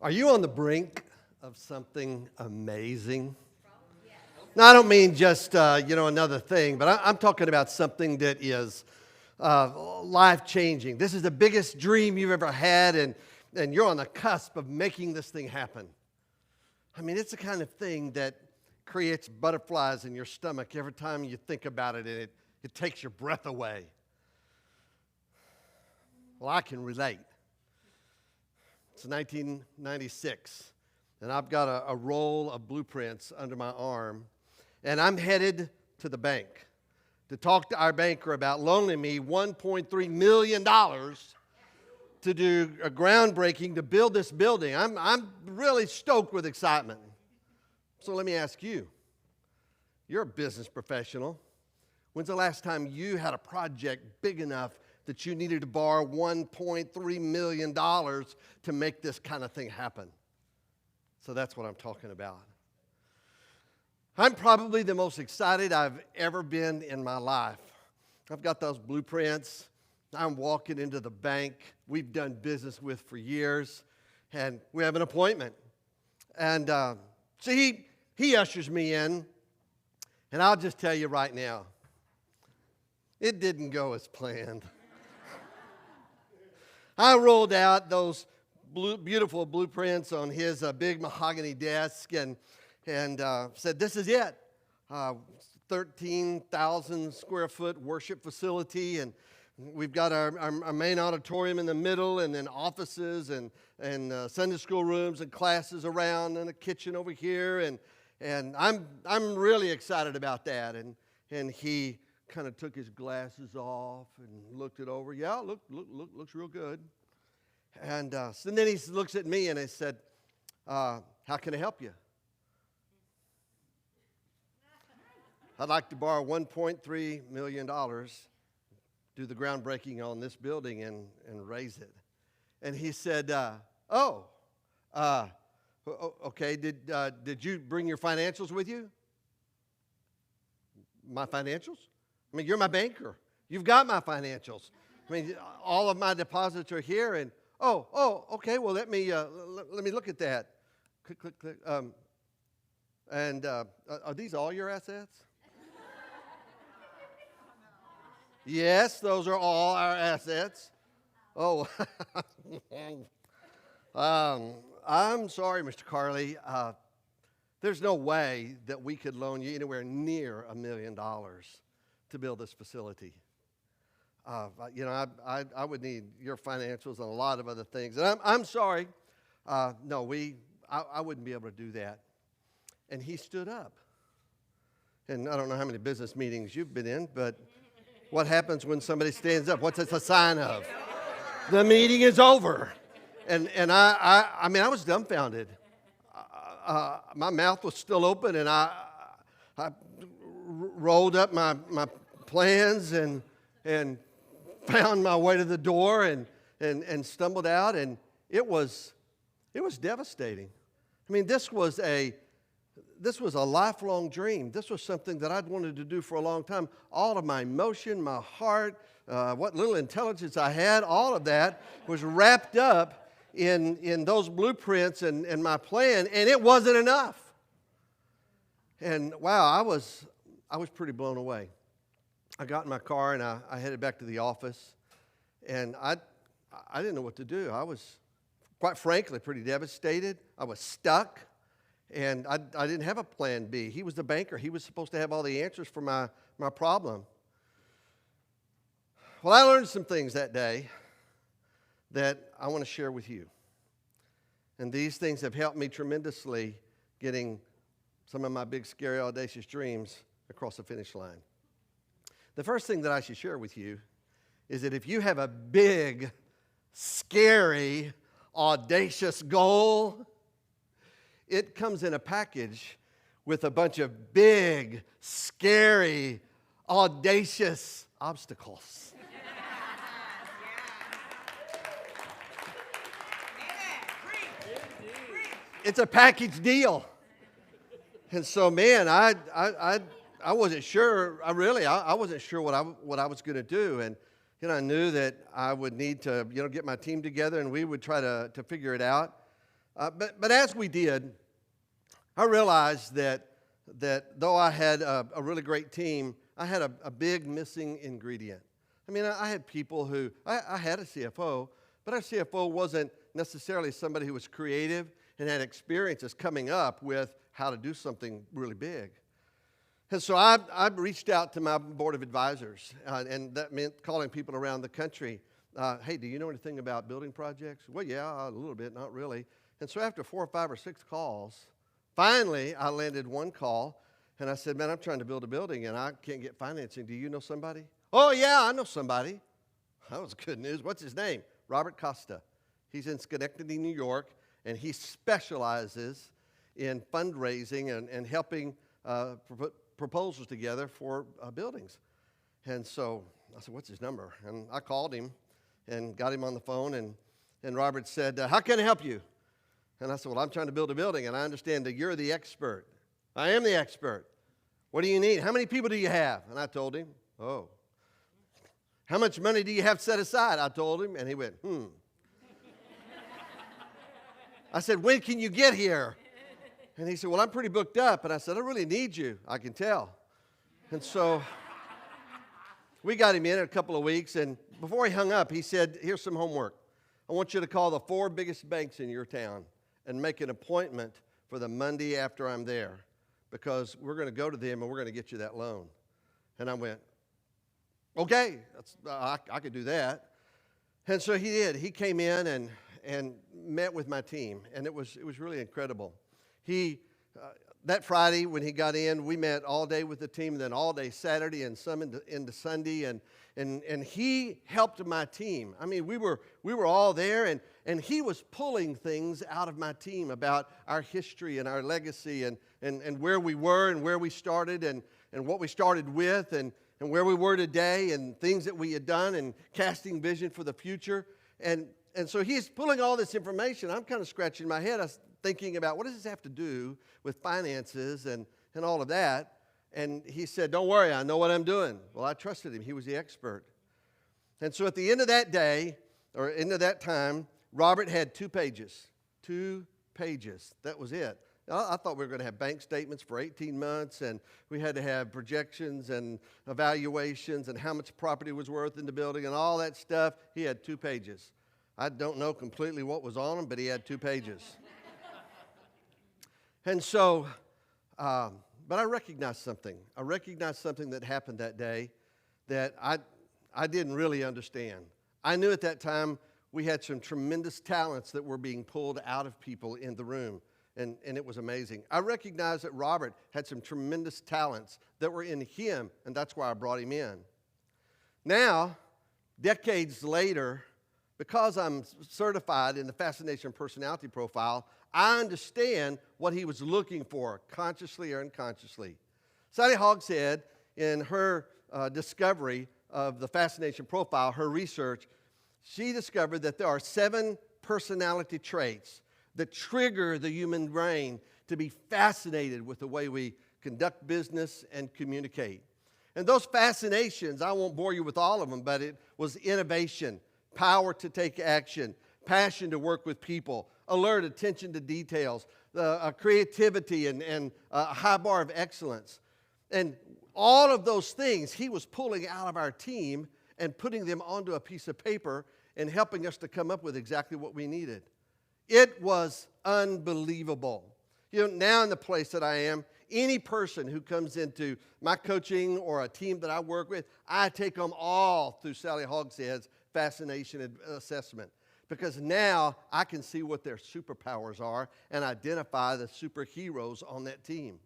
Are you on the brink of something amazing? Now, I don't mean just, another thing, but I'm talking about something that is life-changing. This is the biggest dream you've ever had, and you're on the cusp of making this thing happen. I mean, it's the kind of thing that creates butterflies in your stomach every time you think about it, and it takes your breath away. Well, I can relate. It's 1996, and I've got a roll of blueprints under my arm, and I'm headed to the bank to talk to our banker about loaning me $1.3 million to do a groundbreaking to build this building. I'm really stoked with excitement. So let me ask you, you're a business professional. When's the last time you had a project big enough that you needed to borrow $1.3 million to make this kind of thing happen? So that's what I'm talking about. I'm probably the most excited I've ever been in my life. I've got those blueprints. I'm walking into the bank we've done business with for years, and we have an appointment. And so he ushers me in, and I'll just tell you right now, it didn't go as planned. I rolled out those beautiful blueprints on his big mahogany desk and said, this is it. 13,000 square foot worship facility, and we've got our main auditorium in the middle, and then offices and Sunday school rooms and classes around, and a kitchen over here, and I'm really excited about that. And he kind of took his glasses off and looked it over. Yeah, looks real good. And then he looks at me and he said, how can I help you? I'd like to borrow $1.3 million, do the groundbreaking on this building and raise it. And he said, okay, did you bring your financials with you? My financials? I mean, you're my banker. You've got my financials. I mean, all of my deposits are here, and okay. Well, let me look at that. Click. And are these all your assets? Yes, those are all our assets. Oh, I'm sorry, Mr. Carley. There's no way that we could loan you anywhere near $1 million to build this facility. I would need your financials and a lot of other things. And I'm sorry. I wouldn't be able to do that. And he stood up. And I don't know how many business meetings you've been in, but what happens when somebody stands up? What's it a sign of? The meeting is over. And I was dumbfounded. My mouth was still open, and I rolled up my plans and found my way to the door and stumbled out, and it was devastating. I mean, this was a lifelong dream. This was something that I'd wanted to do for a long time. All of my emotion, my heart, what little intelligence I had, all of that was wrapped up in those blueprints and my plan, and it wasn't enough. And wow, I was pretty blown away. I got in my car and I headed back to the office, and I didn't know what to do. I was, quite frankly, pretty devastated. I was stuck, and I didn't have a plan B. He was the banker. He was supposed to have all the answers for my problem. Well, I learned some things that day that I want to share with you. And these things have helped me tremendously getting some of my big, scary, audacious dreams across the finish line. The first thing that I should share with you is that if you have a big, scary, audacious goal, it comes in a package with a bunch of big, scary, audacious obstacles. It's a package deal. And so, man, I wasn't sure. I wasn't sure what I was going to do. And I knew that I would need to get my team together, and we would try to figure it out. But as we did, I realized that though I had a really great team, I had a big missing ingredient. I mean, I had people who, I had a CFO, but our CFO wasn't necessarily somebody who was creative and had experiences coming up with how to do something really big. And so I reached out to my board of advisors, and that meant calling people around the country. Hey, do you know anything about building projects? Well, yeah, a little bit, not really. And so after 4 or 5 or 6 calls, finally I landed one call, and I said, man, I'm trying to build a building, and I can't get financing. Do you know somebody? Oh, yeah, I know somebody. That was good news. What's his name? Robert Costa. He's in Schenectady, New York, and he specializes in fundraising and helping put proposals together for buildings. And so I said, what's his number? And I called him and got him on the phone, and Robert said, how can I help you? And I said, well, I'm trying to build a building, and I understand that you're the expert. I am the expert. What do you need? How many people do you have? And I told him, oh. How much money do you have set aside? I told him, and he went, I said, when can you get here? And he said, well, I'm pretty booked up. And I said, I really need you. I can tell. And so we got him in a couple of weeks, and before he hung up, he said, here's some homework. I want you to call the 4 biggest banks in your town and make an appointment for the Monday after I'm there, because we're going to go to them and we're going to get you that loan. And I went, okay, I could do that. And so he did. He came in and met with my team, and it was really incredible. That Friday when he got in, we met all day with the team, then all day Saturday and some into Sunday, and he helped my team. I mean, we were all there, and he was pulling things out of my team about our history and our legacy and where we were and where we started and what we started with and where we were today and things that we had done and casting vision for the future. And so he's pulling all this information. I'm kind of scratching my head. I was thinking about, what does this have to do with finances and all of that? And he said, don't worry, I know what I'm doing. Well, I trusted him. He was the expert. And so at the end of that day, or end of that time, Robert had 2 pages. 2 pages. That was it. I thought we were going to have bank statements for 18 months, and we had to have projections and evaluations and how much property was worth in the building and all that stuff. He had 2 pages. I don't know completely what was on them, but he had 2 pages. And so, but I recognized something. I recognized something that happened that day that I didn't really understand. I knew at that time we had some tremendous talents that were being pulled out of people in the room. And it was amazing. I recognized that Robert had some tremendous talents that were in him, and that's why I brought him in. Now, decades later, because I'm certified in the Fascination Personality Profile, I understand what he was looking for, consciously or unconsciously. Sally Hogshead, in her discovery of the Fascination Profile, her research, she discovered that there are 7 personality traits that trigger the human brain to be fascinated with the way we conduct business and communicate. And those fascinations, I won't bore you with all of them, but it was innovation, power to take action, passion to work with people, alert, attention to details, creativity, and a high bar of excellence. And all of those things he was pulling out of our team and putting them onto a piece of paper and helping us to come up with exactly what we needed. It was unbelievable. You know, now in the place that I am, any person who comes into my coaching or a team that I work with, I take them all through Sally Hogshead's Fascination Assessment, because now I can see what their superpowers are and identify the superheroes on that team.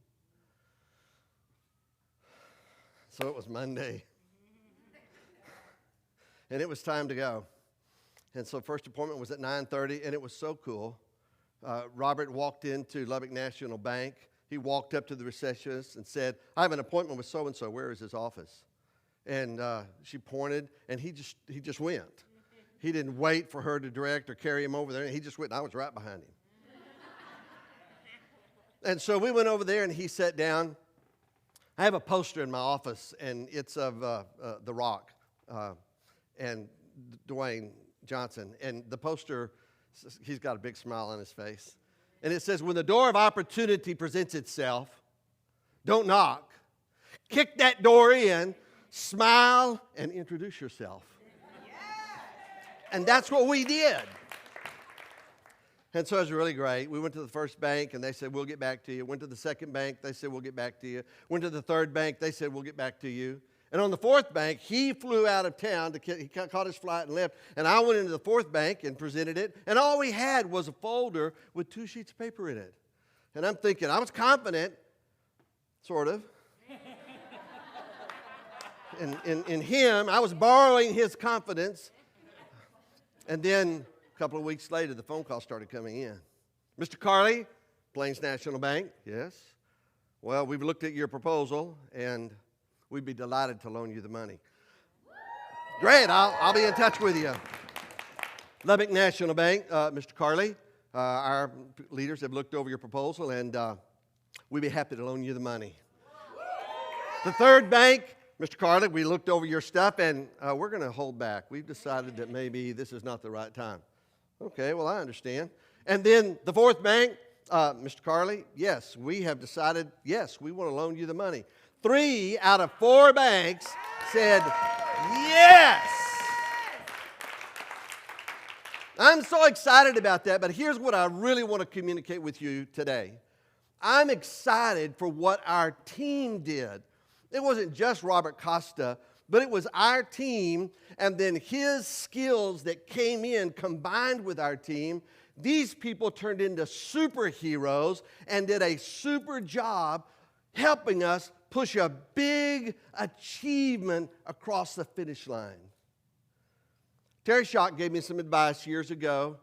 So it was Monday, and it was time to go. And so first appointment was at 9:30, and it was so cool. Robert walked into Lubbock National Bank. He walked up to the receptionist and said, I have an appointment with so-and-so. Where is his office? And she pointed, and he just went. He didn't wait for her to direct or carry him over there. He just went, and I was right behind him. And so we went over there, and he sat down. I have a poster in my office, and it's of The Rock and Dwayne Johnson. And the poster, he's got a big smile on his face. And it says, when the door of opportunity presents itself, don't knock. Kick that door in, smile, and introduce yourself. And that's what we did. And so it was really great. We went to the first bank, and they said, we'll get back to you. Went to the second bank. They said, we'll get back to you. Went to the third bank. They said, we'll get back to you. And on the fourth bank, he flew out of town. He caught his flight and left. And I went into the fourth bank and presented it. And all we had was a folder with 2 sheets of paper in it. And I'm thinking, I was confident, sort of. In him, I was borrowing his confidence. And then a couple of weeks later, the phone call started coming in. Mr. Carley, Plains National Bank, yes. Well, we've looked at your proposal, and we'd be delighted to loan you the money. Great, I'll be in touch with you. Lubbock National Bank, Mr. Carley, our leaders have looked over your proposal, and we'd be happy to loan you the money. The third bank, Mr. Carley, we looked over your stuff, and we're going to hold back. We've decided that maybe this is not the right time. Okay, well, I understand. And then the fourth bank, Mr. Carley, yes, we have decided, yes, we want to loan you the money. 3 out of 4 banks said yes. I'm so excited about that, but here's what I really want to communicate with you today. I'm excited for what our team did. It wasn't just Robert Costa, but it was our team and then his skills that came in combined with our team. These people turned into superheroes and did a super job helping us push a big achievement across the finish line. Terry Schock gave me some advice years ago,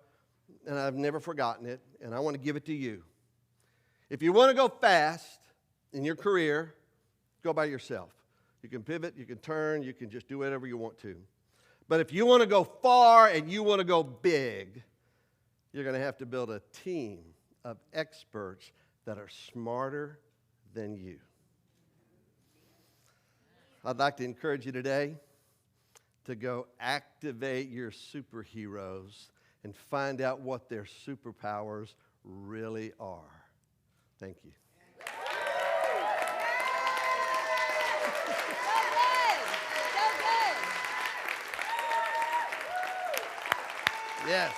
and I've never forgotten it, and I want to give it to you. If you want to go fast in your career, go by yourself. You can pivot, you can turn, you can just do whatever you want to. But if you want to go far and you want to go big, you're going to have to build a team of experts that are smarter than you. I'd like to encourage you today to go activate your superheroes and find out what their superpowers really are. Thank you. Yes.